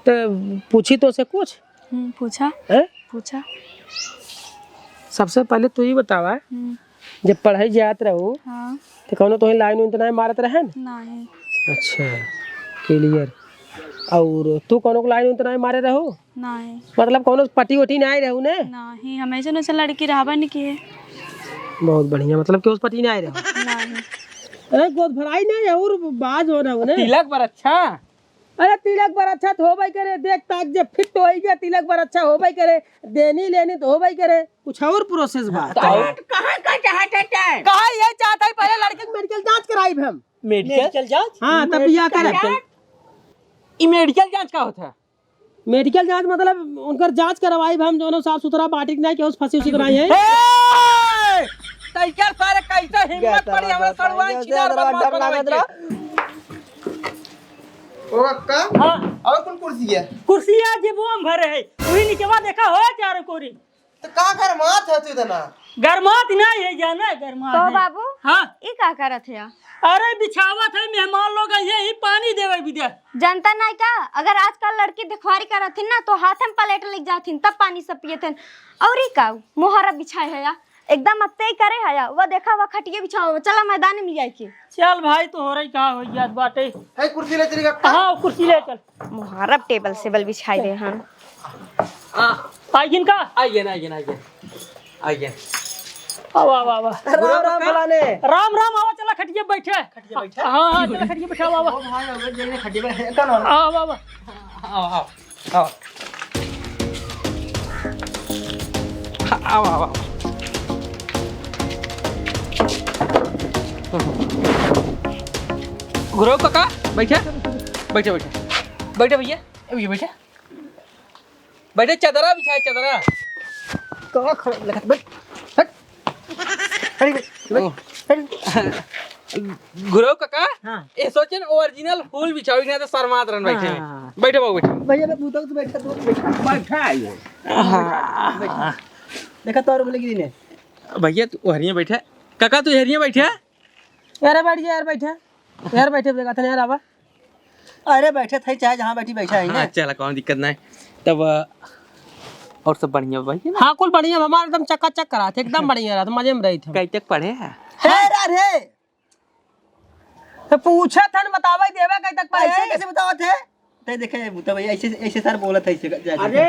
तो पूछी तो से कुछ पूछा है? पूछा। सबसे पहले तू ही बतावा, जब पढ़ाई जात रहो हाँ। तो कौनो तो लाइन उन तो नहीं मारत रहे नहीं। अच्छा क्लियर। और तू कौनो को लाइन उन तो नहीं मारे रहो? नहीं। मतलब कौनो पटी वटी नहीं रहू ने? नहीं, हमेशा न से लड़की रहबा नहीं किए। बहुत बढ़िया, मतलब कि उस पटी नहीं रहो? नहीं। अरे गोद भराई नहीं है और बाज हो रहा ने। तिलक पर अच्छा। अरे तिलक पर अच्छा तो हो भाई करे, देख ताक जब फिट हो गया तिलक पर अच्छा हो भाई करे, देनी लेनी तो हो भाई करे, कुछ और प्रोसेस बात कहाँ का चाहता है? कहा ये चाहता है पहले लड़के की मेडिकल जांच कराई हम। मेडिकल जांच? हाँ तब बियाह करे। ये मेडिकल जांच का होता है? मेडिकल जांच मतलब उनकर जांच करवाई हम दोनों साफ सुथरा बाटिक नहीं के उस फंसी उसी कराई है। तैयार सारे कैसे हिम्मत पड़ी हमरा सड़वाई छिनार पर मार के। ओ अक्का हां और कौन कुर्सी है? कुर्सियां जे बोम भरे है वही नीचेवा देखा हो चारों कोरी। तो का कर मात है तू इतना? गरमात नहीं है जाना गरमात तो है। बाबू हां ई का करत है? अरे बिछावत है, मेहमान लोग यही पानी देवे विद्या। जनता नहीं का, अगर आजकल लड़की दिखवारी करथिन ना तो हाथ में प्लेट लेके जाथिन तब पानी सब पियथिन। और ई का मोहरा बिछाए है या एकदम अत्ते ही करे है या वो देखा वो खटिया बिछाओ चला मैदान में जाए के। चल भाई तो हो रही कहा हो याद बाटे। है कुर्सी ले चली अक्का? हां कुर्सी ले चल। मोहरा टेबल सेबल बिछाई दे हन। हां आइगिन का आइगिन आइगिन आवा आवा आवा। राम राम फलाने। राम राम आवा चला खटिया बैठे। खटिया बैठे? हां हां चला खटिया बैठा आवा। ओ भाई अब जेने खड्डी में कौन हो? आवा आवा आओ आओ आओ आओ आओ। गुरु काका बैठे बैठे बैठे बैठे भैया ये बैठे बैठे चादरा बिछाए चादरा। कहां खड़ा लगत बैठ हट खड़ी बैठ। गुरु काका हाँ। ये सोचन ओरिजिनल फूल बिछाओ ना तो शर्मात रन बैठे हाँ। बैठे बाबू बैठे भैया मैं बूता तो बैठा तू बैठा है ये। देखा तो और बोले कि ने भैया तू हरिया बैठे काका तू हरिया बैठे यार बैठ जा यार बैठे यार बैठे देखा था यार आवा। अरे बैठे थे चाहे जहां बैठी बैठा है हाँ चला कौन दिक्कत नहीं तब और सब बढ़िया भैया। हाँ कुल बढ़िया, हमारा एकदम चकाचक करा थे, एकदम बढ़िया रहा था, मजे में रही थे। कई तक पढ़े हैं? रे तो पूछा था न बतावा देवा कहीं तक ऐसे पाए। कैसे बताओ थे? ते देखे बूता भैया ऐसे ऐसे सर बोलत है ऐसे। अरे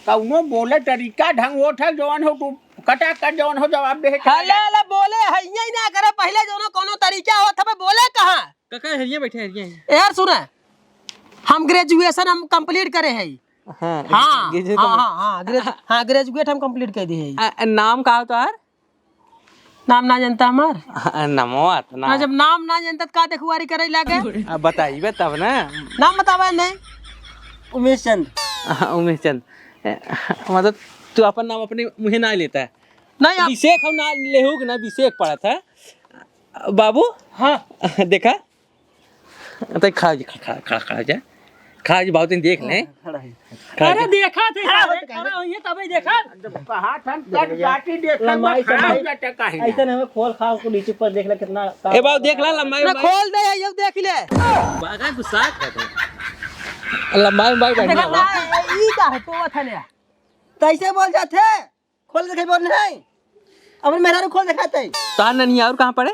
कौनो बोले तरीका ढंग वो था जवान हो तू कटा कर जवान हो जवाब दे। हले हले बोले हइया ही ना करे, पहले जो कोनो तरीका हो था बोले कहां। काका हरिया बैठे हरिया यार सुने, हम ग्रेजुएशन हम कंप्लीट करे हैं। हाँ हाँ ग्रेजुएट हम कंप्लीट कर दिए हैं। नाम का हो तो यार? नाम ना जानता हमार? नमो ना ना जब नाम ना जानता तो का देखुआरी करे लागे। बताइए तब ना। नाम बतावा नहीं। उमेश चंद। उमेश चंद मतलब तू अपन नाम अपने मुँह ना लेता है? नहीं आप अभिषेक हम ना लेहू कि ना अभिषेक पड़ा था बाबू। हाँ देखा तो खड़ा खड़ा खड़ा खड़ा जा खड़ा जी बहुत दिन देख ले। अरे देखा थे खड़ा होइए तभी देखा। कहा था कट काटी देख लंबाई खड़ा चौड़ाई। हो जाता काहे ना? ऐसे हमें खोल खा को नीचे पर देख ले कितना ए बाबू देख ला लंबाई ना खोल दे ये देख ले। बागा गुस्सा कर लंबाई बढ़िया देखा हुआ। ना ई का है तो था ले। तो ऐसे बोल जाते खोल देखे बोल नहीं अमर मेहरा खोल दिखाते तार नहीं और कहाँ पड़े?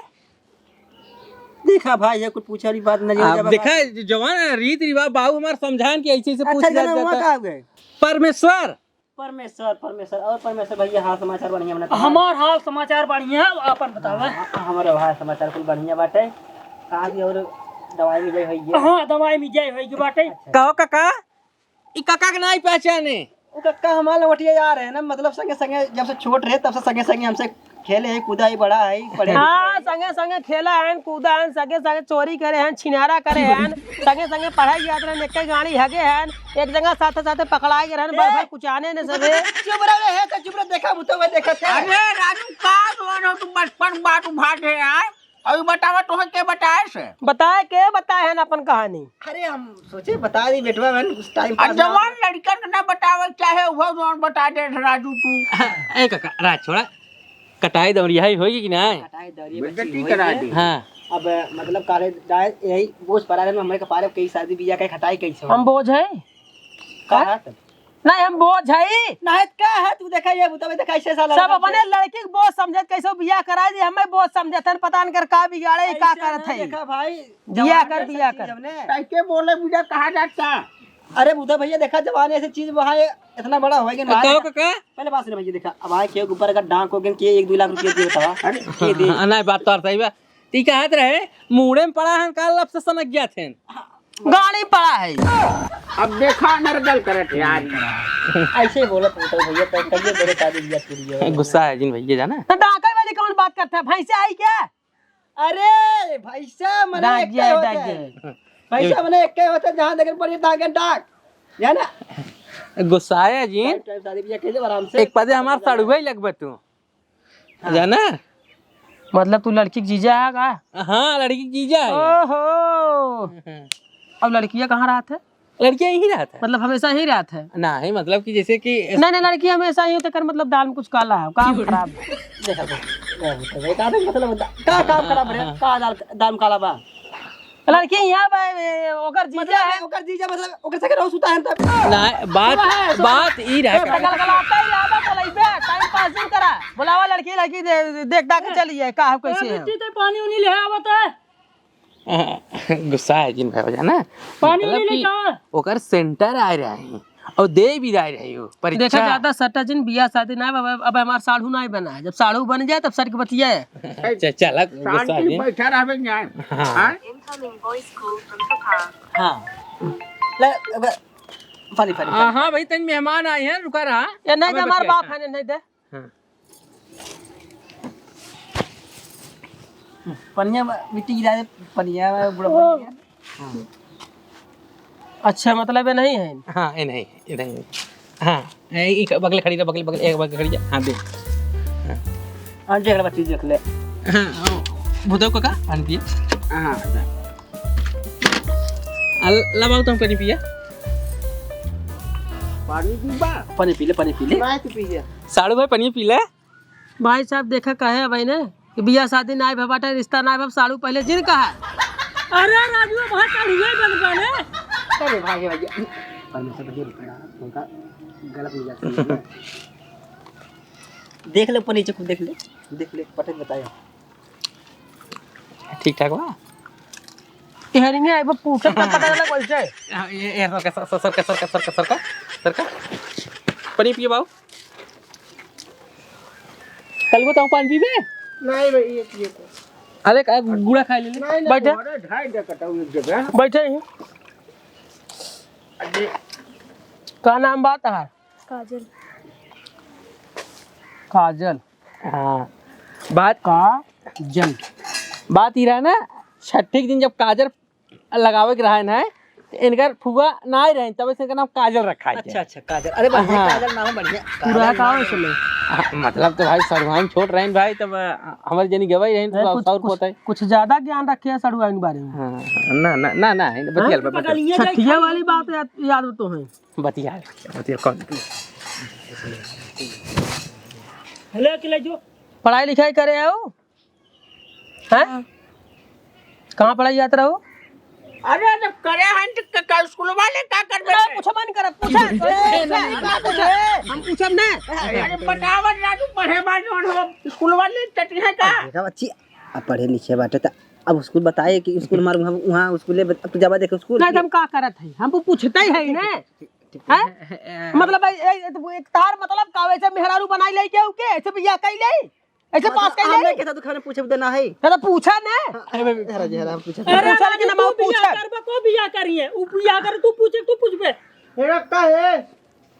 देखा भाई ये कुछ पूछा वाली बात नहीं आप देखा जवान रीत रिवाज बाबू हमारे समझान के ऐसे पूछ अच्छा लिया जाना हुआ जाता कहाँ है। गए? परमेश्वर परमेश्वर और परमेश्वर भैया हाल समाचार बढ़िया बना हमार हाल समाचार बढ़िया अपन बतावा। हमारे हाल समाचार कुल बढ़िया बाटे कहा भी और दवाई भी गई है। हाँ दवाई में जय होगी बाटे। कहो काका ई काका के नहीं पहचाने? वो कक्का हमारे लौटिया जा रहे हैं ना, मतलब संगे संगे जब से छोट रहे तब से संगे संगे हमसे खेले है कूदा ही बड़ा है पढ़े। हाँ संगे संगे खेला है कूदा है, संगे संगे चोरी करे हैं, छिनारा करे हैं, संगे संगे पढ़ाई याद रहे, एक गाड़ी हगे हैं, एक जगह साथे साथे पकड़ाए गए हैं, बरबर कुचाने ने सबे। चुप रहे है तो चुप रहे देखा बुतो हुए देखा थे। अरे राजू का जवान हो तू बचपन बात उभाट है यार। अभी बतावा तो के बताए से बताए के बताए हैं अपन कहानी। अरे हम सोचे बता दी बेटवा मैंने उस टाइम और जवान लड़का ना बतावे चाहे वो जवान बता दे राजू तू। ए काका राज छोड़ा कटाई दौड़िया होगी कि नहीं? हटाए दरी बेटी करा दी। हाँ अब मतलब काले डाय यही बोझ पड़ा रहे हमारे कपारे कई शादी बिया के खटाई कैसे हम बोझ है का है नहीं हम बोझ है नहीं का है तू देखा ये बुता देखा ऐसे साला सब अपने लड़की के बोझ समझत कैसे बियाह करा दी हमें बोझ समझत हन पता न कर का बिगाड़े का करत है देखा भाई बियाह कर बियाह कर कैसे बोले मुझे कहा जाता। अरे बुधा भैया देखा जवान ऐसी चीज वहाँ इतना बड़ा होएगा ना कहो काका पहले बात सुनो भैया देखा अब आए के ऊपर अगर डांक हो गए कि 1-2 लाख रुपया दिए तवा अरे के दे नहीं बात तो सही बा ती कहत रहे मुड़े में पड़ा हन काल लब से सनक गया थे गाड़ी पड़ा है अब देखा नरगल करत यार। ऐसे ही बोला तो भैया तो कहिए मेरे शादी बियाह पूरी है गुस्सा है जिन भैया जाना तो डाका वाली कौन बात करता है भैंसे आई क्या अरे भैसा मने डाक एक गया होता डाक है गया भैसा मने एक होता है जहां देखे पड़ी डाक डाक जाना गुस्सा है जिन शादी बियाह कैसे आराम से एक पदे हमार सड़ुआ ही लगबे तू जाना मतलब तू लड़की की जीजा है का हाँ लड़की की जीजा है ओहो अब लड़कियां कहाँ रात है लड़कियां यही रहता है मतलब हमेशा ही रात है नहीं मतलब कि जैसे कि नहीं लड़की हमेशा ही होते कर मतलब दाल में कुछ काला है काम खराब है। देखा का मतलब का काम खराब है का दाम काला बा लड़की यहाँ पे ओकर जीजा है ओकर जीजा मतलब ओकर सके रहू सुता है तब नहीं बात ई रहा गलगलाता ही रहा बोलाइबे टाइम पास नहीं करा बुलावा लड़की देख के चलिए का कैसे है पानी उनी ले आवत है गुस्सा है जिन भाई जाना पानी मतलब उनी ले कि जाओ ओकर सेंटर आ रहा है और दे भी रही हो देखा परीक्षा जाता सट्टा जिन बियाह शादी ना अब हमारा साढ़ू नहीं बना है जब साढ़ू बन जाए तब सर के बतिया है चला गुस्सा शांति जिन बैठा रहबे जाए। हाँ हां ले पानी पानी हाँ भाई तन मेहमान आए हैं रुका रहा ये नहीं दे हमारा बाप है नहीं दे पनिया मिट्टी गिरा दे पनिया बुढ़ा पनिया अच्छा मतलब ये नहीं है हाँ ये नहीं हाँ एक बगल खड़ी रहा बगल एक बगल खड़ी जा हाँ दे हां देख ले बच्ची देख ले हाँ भूतो का पानी पिए हाँ लगाओ तुम पानी पिए पानी पीबा पानी पी ले मैं तो पी गया। साड़ू भाई पानी पी ले भाई साहब देखा कहे भाई ने कि बियाह शादी ना भे बाटे रिश्ता ना भे साड़ू पहले जिन कहा अरे राजू भाई साड़ू बन बने अरे भाई भैया पानी से भैया रुपया उनका गलत हो जाता है देख ले ऊपर नीचे खुद देख ले पटक बताया ठीक ठाक बा हेरिंग है अब पूछत पता चला कैसे ये सर का पानी पिए बाबू कल को तो पानी पीबे नहीं भाई ये पिए तो अरे का गुड़ा खा ले बैठे अरे ढाई दे कटाऊ एक जगह। बैठे ही का नाम बात है काजल काजल हाँ बात काजल बात ही रहा ना छठी के दिन जब काजल लगावे के रहा ना तो इनका फुआ ना ही रहे तब इसका नाम काजल रखा है अच्छा काजल अरे भाई काजल नाम बढ़िया पूरा का इसमें मतलब तो भाई सरवाइन छोड़ रहे हैं भाई तब हमारे जनी गवाई रहे तो सौ रुपये होता है कुछ ज्यादा ज्ञान रखे है सड़ुआ के बारे में हाँ, ना बतियाल छठिया वाली बात याद तो है बतियाल कौन हेलो के ले जो पढ़ाई लिखाई करे हो हैं कहाँ पढ़ाई जाते रहो अरे जब करे हैं तो कल स्कूल वाले का करबे पूछो मन कर पूछे हम पूछब ना अरे बतावत राजू पढ़े बा जोन हो स्कूल वाले चटी है का देखा बच्ची अब पढ़े लिखे बाटे त अब स्कूल बताए कि स्कूल मार वहां स्कूल तू जाबा देख स्कूल नहीं हम का करत है हम पूछते ही है ना हैं मतलब एक तार मतलब का वैसे मेहरारू बनाई ले के के ऐसे बियाह कई ले ऐसे पास कई ले हमने कहता तू खाने पूछे देना है तो पूछा ना अरे जरा हम पूछे अरे लेकिन हम पूछा करबा को बियाह करिए उ बियाह कर तू पूछबे मेरा का है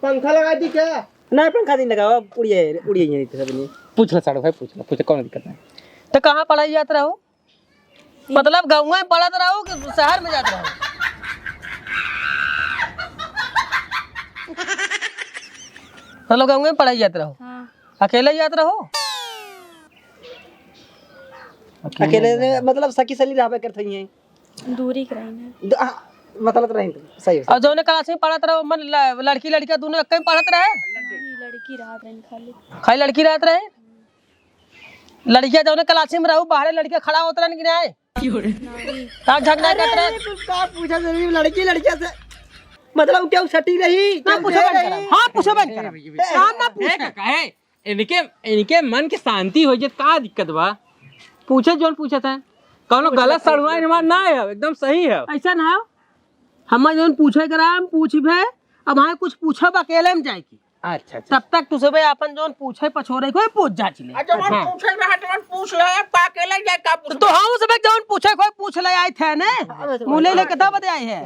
पंखा लगा दी क्या ना पंखा दिन लगाओ उड़िए नहीं सब नहीं पूछ लो साड़ू भाई पूछ कौन दिक्कत है तो कहाँ पढ़ाई जाते रहो मतलब गाँव में पढ़त रहो कि शहर में जाते रहो मतलब गाँव में पढ़ाई जाते रहो अकेले जाते रहो अकेले मतलब सखी सली रहबे करत है दूरी कराई ना मतलब रही सही और जो क्लास में पढ़त रहो मन लड़की लड़का दोनों कहीं पढ़त रहे लड़की रात रही खाली खाली लड़की रहत रहे लड़कियां जो क्लास में रहू बाहर लड़के खड़ा होत रहन कि नहीं ताक झक नहीं करत रहे तू का पूछा जरूरी लड़की लड़किया से मतलब क्या सटी रही ना पूछो बंद करा, हाँ पूछो बंद करा, काम ना पूछे। काहे इनके इनके मन के शांति हो जाए का दिक्कत बा? पूछे जोन पूछत है कौनो गलत सड़ुआइन हमार ना है, एकदम सही है। ऐसा ना हो, हम जोन पूछे करा हम पूछबे, अब हाँ कुछ पूछब अकेले में जाए की, अच्छा तब तक तू सब अपन जोन पूछे पछोरे को पूछ जा चले। अच्छा मन पूछे रहा तो मन पूछ ले, पा अकेले जाए का पूछ। तो हाँ सब जोन पूछे को पूछ ले आए थे ने, मुले ले कितना बताए है।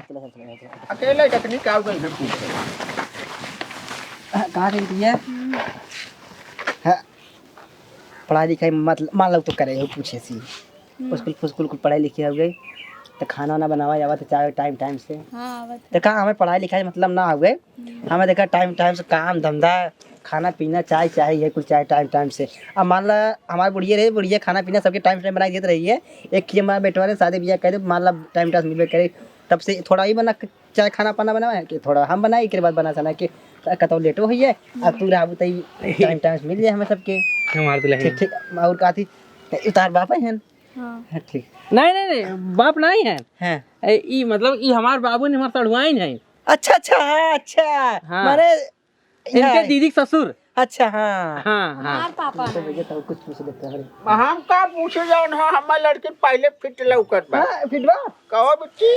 अकेले जखनी का गई है पूछ। कहाँ गई है? पढ़ाई लिखाई मतलब मान लो तो करे हो पूछे सी स्कूल कुछ पढ़ाई लिखाई हो गई तो खाना वाना बनावा जावा तो चाहे टाइम से। तो कहाँ हमें पढ़ाई लिखाई मतलब ना हुए, हमें देखा टाइम से काम धंधा खाना पीना चाय चाहिए कुछ चाहे टाइम से। अब मान ला हमारी बुढ़िया खाना पीना सबके टाइम बनाई देते रही है। एक की हमारे बेटवा ने शादी ब्याह करे मान ला टाइम मिलवे करे, तब से थोड़ा ही बना चाहे खाना पाना बनाए कि थोड़ा हम बनाए के बाद बना सना के कतो लेटो हुई है। अब तू रहा टाइम मिल जाए हमें सबके। हमारे ठीक ठीक और का थी उतार बाप है ठीक नहीं बाप नहीं है, हैं ई मतलब ई हमार बाबू ने हमार सड़ुआइन है। अच्छा अच्छा हाँ अच्छा हाँ। माने इनके दीदी के ससुर। अच्छा हाँ हाँ हाँ पापा तो कुछ पूछ लेते हैं। हम का पूछे जाओ ना, हमारे लड़के पहले फिट लौकत बा। हाँ फिटवा कहो बच्ची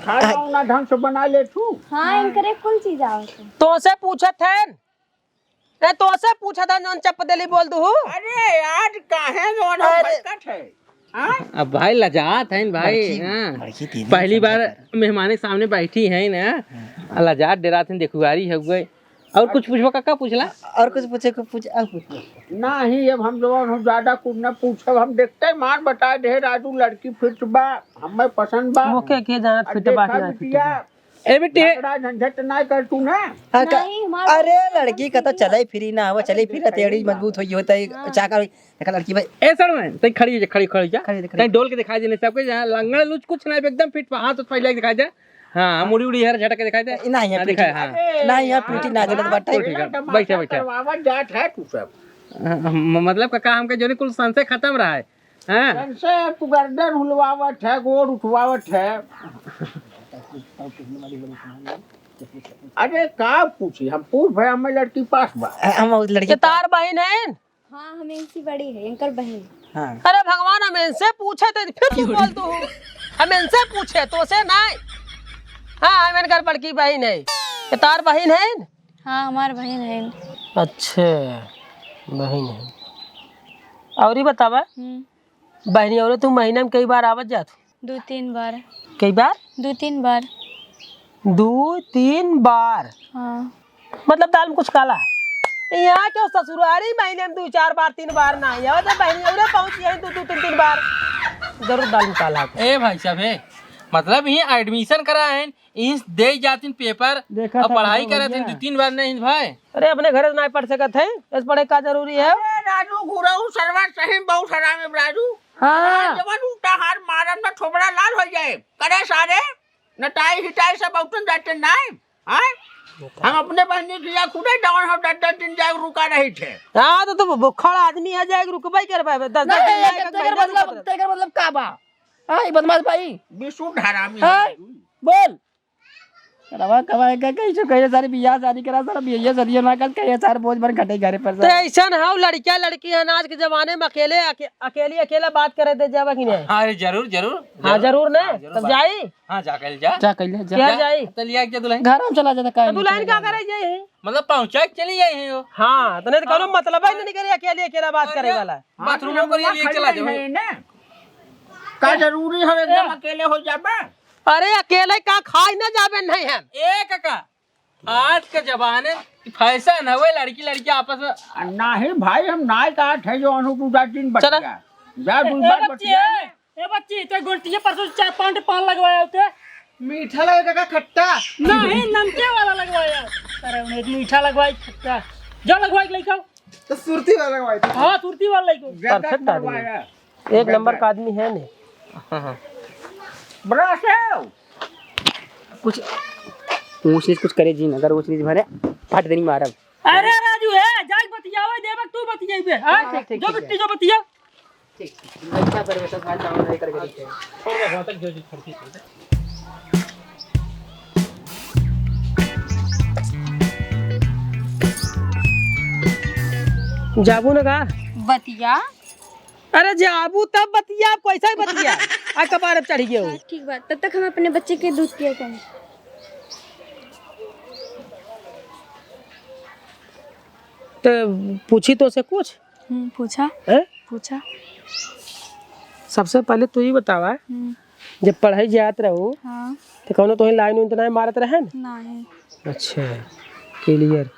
खाना उना ढंग से बना ले तू। हाँ इनकरे कुल चीज आवत है। तो से पूछत है ने, तो से पूछत है जोन चप देली बोल दू। अरे यार काहे जोन बरकत है। हाँ अब भाई लजात है भाई। हाँ। पहली बार मेहमाने सामने बैठी है ना, लजात डरात है देखुआरी है गए। और कुछ पूछबो काका पूछला? और कुछ पूछे को पूछ और पूछ नहीं अब हम जवान हम ज्यादा कुछ न पूछब, हम देखते मान बता दे राजू लड़की फिट बा हमें पसंद बा। ओके के जानत फिट बा के ना फिट बा। ए बेटे झगड़ा झंझट ना कर तू ना। नहीं हमारा अरे लड़की का तो चले फिरी ना हो, चले फिर तेड़ी मजबूत हुई होता है चाकर देखा लड़की भाई ए सर में तई खड़ी जा खड़ी जा खड़ी जा, खड़ी। तई डोल के दिखाई देने सबके जहां लंगड़ लुच कुछ ना एकदम फिट हाथ तो पहले दिखाई दे। हां मुड़ी उड़ी हर झटक के दिखाई दे। नहीं है दिखाई हां नहीं है पीटी ना जरूरत बाटे। ठीक है बैठे बैठे। करवावत जात है तू सब। मतलब काका हमके जोनी कुल संशय खत्म रहा है। हां कैसे तू गर्दन हुलवावत है गोड़ उठवावत है। अरे का पूछी हम पूछ भाई हमें लड़की पास बा। हम उस लड़की के तार बहन है। हाँ हमें इनसी बड़ी है इनकर बहन। हाँ अरे भगवान हम इनसे पूछे तो फिर तू बोल दू, हम इनसे पूछे तो से नहीं। हाँ हम इनकर बड़की बहन है। के तार बहन है। हाँ हमार बहन है। अच्छे बहन है। और ही बतावा बहनी और तू महीने में कई बार आवत जात? 2-3 बार। कई बार? 2-3 बार। 2-3 बार। हाँ मतलब दाल में कुछ काला है। यहाँ क्यों ससुरारी महीने में 2-4 बार 3 बार ना आया तो बहनी और पहुंची है 2-3 बार जरूर दाल में काला है। ए भाई साहब है मतलब ही एडमिशन करा है इस दे जातिन पेपर और पढ़ाई करे थे 2-3 बार नहीं भाई। अरे अपने घर नहीं पढ़ सकत है, इस पढ़े का जरूरी है। अरे राजू घुराऊ सरवा सही बहुत हराम है राजू। हाँ जवान उल्टा हार मारम ना ठोबरा लाल हो जाए करे सारे नटाई हिटाई सब उठन जाते नहीं। हां हम अपने बहनी किया खुदे डाउन हम 10 दिन जाए रुका रहे थे। हाँ तो बुखार आदमी आ जाएगा रुकबाई कर पाए 10 दिन तेरा मतलब का बा? हां ये बदमाश भाई विशुद्ध हरामी हाँ। है। बोल रवा कमाए का कैसे कहे सारी बियाह शादी करा सारा बियाह शादी ना कर कहे सारे बोझ भर घटे घर पर तो ऐसा है लड़कियां लड़की है आज के जमाने में अकेला बात करे दे जावा कि नहीं? हाँ जरूर जरूर हाँ जरूर ना तब जाई। हाँ जा कर जा जा कइले जा क्या जाई तो लिया के दुल्हन घर में चला जाता का दुल्हन क्या करे जाई? मतलब पहुंचा के चली आई है वो हाँ तो नहीं तो कोनो मतलब ही नहीं करे अकेला बात करे वाला। बाथरूम में लिए चला जाओ। है ना का जरूरी है एकदम अकेले हो जाबे। अरे अकेले का खाई ना जाबे नहीं है। ए काका आज के जमाने फैशन है वो लड़की आपस में नहीं भाई हम नाय का है जो अनुपूजा दिन बच चला। गया जा दू बार बच गया। ए बच्ची तो गुंटिया परसों 4-5 पान लगवाया होते। मीठा लगेगा का खट्टा नहीं नमके वाला लगवाया। अरे उन्हें मीठा लगवाई खट्टा जो लगवाई लेके तो सुरती वाला लगवाई थी। हाँ तुरती वाला लेके। परफेक्ट आदमी एक नंबर का आदमी है नहीं। बड़ा से कुछ ऊंच नीच कुछ करे जी अगर ऊंच नीच भरे फट देनी मारब। अरे राजू है जाग बतियावे देबक तू बतियाबे। हां ठीक, जो बिट्टी जो बतिया ठीक अच्छा परिवेश भाई जाओ नहीं करके देखते और वहां तक जो खर्ची जाबू ना का बतिया। अरे जाबू तब बतिया कैसा ही बतिया आ कपार चढ़ गया हो। ठीक बात, तब तक हम अपने बच्चे के दूध पिया करें। तो पूछी तो से कुछ पूछा है? पूछा। सबसे पहले तू ही बतावा जब पढ़ाई जात रहो हाँ। तो कौनो तो लाइन उन तो नहीं मारत रहे न? नहीं। अच्छा क्लियर।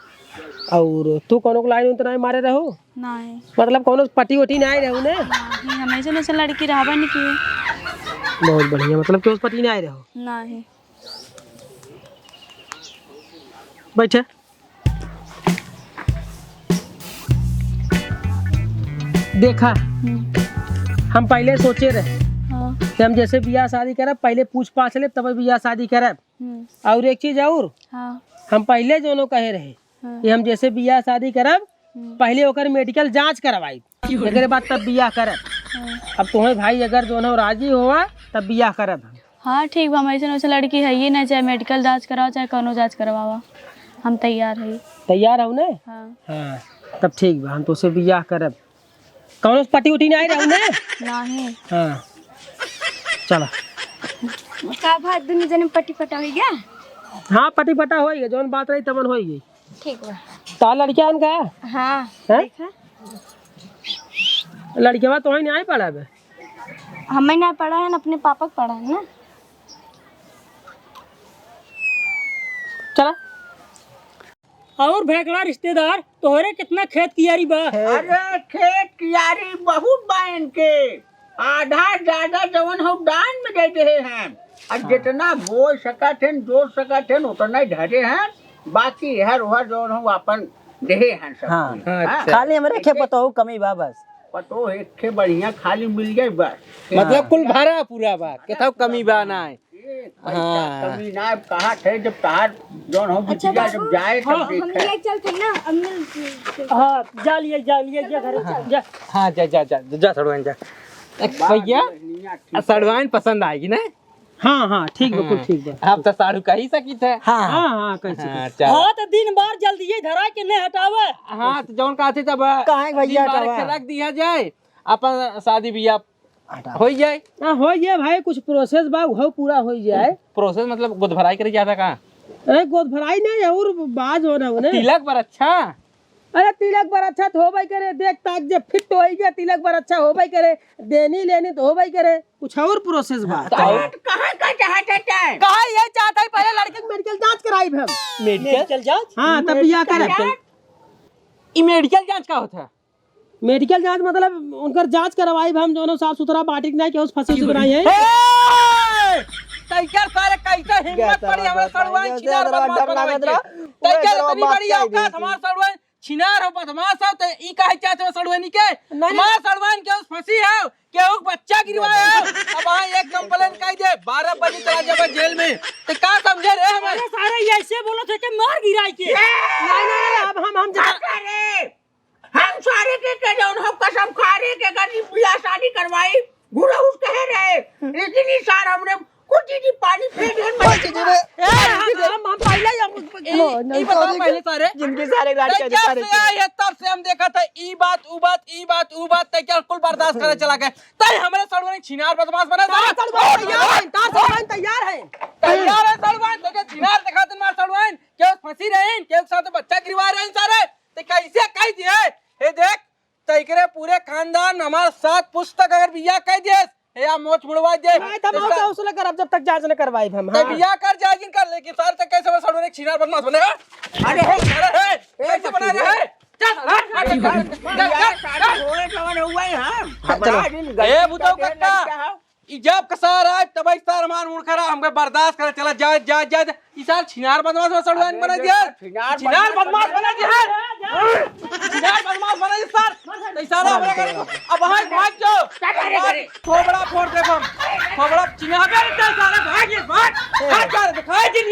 और तू कौनो को लाइन उन तो नहीं मारे रहो? नहीं। मतलब कौनो पटी वटी नहीं रहो ने? नहीं, हमेशा न लड़की रहबा नहीं की। बहुत बढ़िया, मतलब कि उस पटी नहीं रहो? नहीं। बैठे। देखा हम पहले सोचे रहे हाँ। कि हम जैसे बियाह शादी करब पहले पूछ पाछ ले तब बियाह शादी करब। और एक चीज और हाँ। हम पहले जोनो कहे रहे कि हम जैसे बियाह शादी करब पहले ओकर मेडिकल जांच करवाई एकरे बाद तब बियाह करब। अब तुम्हें भाई अगर दोनों राजी हुआ तब बियाह करब हम। हाँ ठीक बा, हमेशा वैसे लड़की है ही ना, चाहे मेडिकल जांच कराओ चाहे कोनो जांच करवावा, हम तैयार है। तैयार हो ने? हाँ। हाँ तब ठीक बा, हम तो से बियाह करब। कौन पटी उठी नहीं रहू ने? नहीं। हाँ चलो। का भाई दोनों जने पट्टी पटा हो गया? हाँ पटी पटा हो गई, जौन बात रही तमन हो गई। ठीक बा। तार लड़किया का हाँ। है? देखा लड़किया तो नहीं पड़ा है। हमें ना पढ़ा है ना, अपने पापा को पढ़ा है ना। चला। और भेकड़ा रिश्तेदार तोहरे कितना खेत कियारी बा? अरे खेत कियारी बहुत बाइन के आधा ज्यादा जवन हम दान में दे रहे हैं और जितना बो सकत हैं जोड़ सकत हैं उतना ही धरे हैं, बाकी हर हर जवन हम अपन दे हैं सब। हाँ। हाँ। खाली हमरे खे पतो कमी बा बस। पतो एक के बढ़िया खाली मिल गई बस। मतलब कुल भरा पूरा बा केथा कमी बा ना है। हाँ। कमी ना कहा थे जब तार जौन हम बिटिया जब जाए तब हम देखे। ले चलते ना, अब मिल। हाँ जा लिए जा घरे जा। हाँ जा जा जा जा सड़वाइन जा। भैया सड़वाइन पसंद आएगी ना? हाँ हाँ ठीक बिल्कुल ठीक बा। आप तो साड़ू कह ही सकी थे। हाँ हाँ हाँ कैसे हाँ चल। हाँ तो दिन बार जल्दी ही धरा के नहीं हटावे। हाँ तो जौन कहते तब काहे भैया दिन बार हटावा? रख दिया जाए अपन शादी बियाह हो जाए। हाँ हो ये भाई कुछ प्रोसेस बा वो पूरा हो जाए। प्रोसेस मतलब गोद भराई करे जाता का? अरे गोद भराई नहीं और बाज हो ना उन्हें। तिलक पर अच्छा। अरे तिलक पर अच्छा तो हो भाई करे, देख ताक जब फिट हो गया तिलक पर अच्छा हो भाई करे, देनी लेनी तो हो भाई करे, कुछ और प्रोसेस बा। कहाँ का चाहते हैं? कहा ये चाहता है पहले लड़के की मेडिकल जांच कराई हम। मेडिकल चल जाओ। हाँ तब बियाह करे। ई मेडिकल जांच का होता है? मेडिकल जांच मतलब उनकर जांच करवाई हम दोनों साफ सुथरा बाटिक नहीं कि उस फंसी से बनाई है। तैकर सारे कैसे हिम्मत पड़ी हमारे सड़वाइन छिनार बदमाश बनावे के। तैकर इतनी बड़ी औकात हमार सड़वाइन छिनार हो बदमाश हो ते ई काहे चाहते हो सड़वाइन के? हमार सड़वाइन के उस फंसी है के उ बच्चा गिरवाया है। अब हां एक कंप्लेंट कह दे 12 बजे चला जाबे जेल में। ते का समझे रे हमें? सारे ऐसे बोलो थे कि मार गिराई के। नहीं अब हम अरे हम सारे के जौन हम कसम खा रहे के कभी बियाह शादी करवाई गुरु उस कह रहे, लेकिन इस सार हमने कुछ ही पानी फेंक हम पहले ही ई बताओ पहले सारे जिनके सारे तै जब से आए हैं तब से हम देखा था ई बात ऊ बात तै क्या कुल बर्दाश्त करे चला गए। तै हमारे सड़वाइन छिनार बदमाश बना तैयार है। तैयार है सड़वाइन तो छिनार दिखाते मार सड़वाइन के फंसी रहे के साथ बच्चा गिरवा रहे हैं सारे। ते कैसे कह दिए हे देख तैकरे पूरे खानदान हमारे साथ पुस्तक अगर बियाह कह दिए या मोच मुड़वा दे जब तक जांच न करवाई हम। तै बियाह कर जाएगी कर, लेकिन सारे तक कैसे मैं सड़वाइन छिनार बदमाश बनेगा? अरे हे कैसे बना रहे हैं? ए बुताऊ कक्का ई जब कसार आए तब सार हमार मुड़ खरा हमके बर्दाश्त करे चला जाए ई सार छिनार बदमाश में सड़वाइन बना दिया। छिनार बदमाश बना दिया छिनार बदमाश बना दिया सर। सारा हमरा करे अब भाग जाओ थोबड़ा फोड़ दे हम थोबड़ा छिनार पे सारा भाग कर दिखाई दिन